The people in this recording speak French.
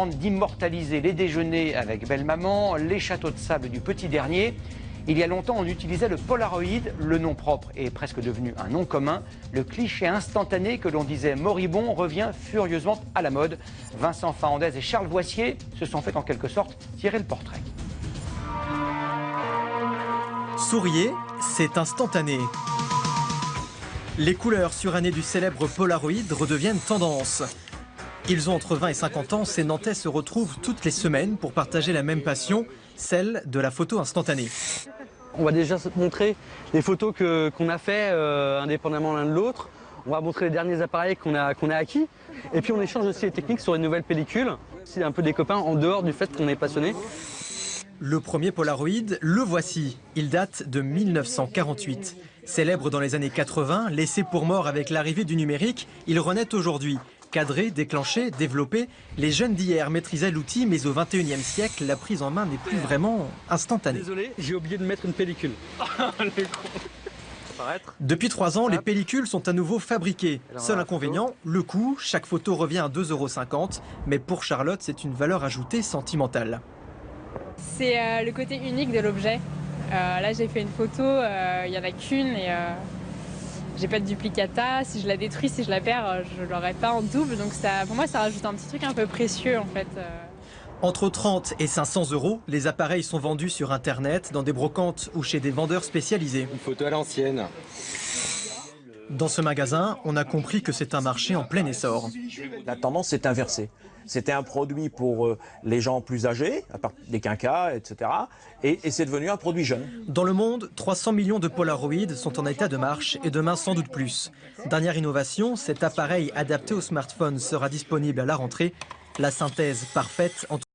D'immortaliser les déjeuners avec belle-maman, les châteaux de sable du petit dernier. Il y a longtemps, on utilisait le Polaroid, le nom propre est presque devenu un nom commun. Le cliché instantané que l'on disait moribond revient furieusement à la mode. Vincent Fahandez et Charles Voissier se sont fait en quelque sorte tirer le portrait. Souriez, c'est instantané. Les couleurs surannées du célèbre Polaroid redeviennent tendance. Ils ont entre 20 et 50 ans, ces Nantais se retrouvent toutes les semaines pour partager la même passion, celle de la photo instantanée. On va déjà montrer les photos qu'on a fait indépendamment l'un de l'autre. On va montrer les derniers appareils qu'on a acquis. Et puis on échange aussi les techniques sur une nouvelle pellicule. C'est un peu des copains en dehors du fait qu'on est passionnés. Le premier Polaroid, le voici. Il date de 1948. Célèbre dans les années 80, laissé pour mort avec l'arrivée du numérique, il renaît aujourd'hui. Cadré, déclenché, développé, les jeunes d'hier maîtrisaient l'outil, mais au XXIe siècle, la prise en main n'est plus vraiment instantanée. Désolé, j'ai oublié de mettre une pellicule. Depuis 3 ans, les pellicules sont à nouveau fabriquées. Seul inconvénient, le coût, chaque photo revient à 2,50 €, mais pour Charlotte, c'est une valeur ajoutée sentimentale. C'est le côté unique de l'objet. Là, j'ai fait une photo, il n'y en a qu'une et j'ai pas de duplicata. Si je la détruis, si je la perds, je l'aurai pas en double. Donc ça, pour moi, ça rajoute un petit truc un peu précieux en fait. Entre 30 et 500 €, les appareils sont vendus sur Internet, dans des brocantes ou chez des vendeurs spécialisés. Une photo à l'ancienne. Dans ce magasin, on a compris que c'est un marché en plein essor. La tendance s'est inversée. C'était un produit pour les gens plus âgés, à part des quinquas, etc. Et c'est devenu un produit jeune. Dans le monde, 300 millions de Polaroid sont en état de marche et demain sans doute plus. Dernière innovation, cet appareil adapté au smartphone sera disponible à la rentrée. La synthèse parfaite entre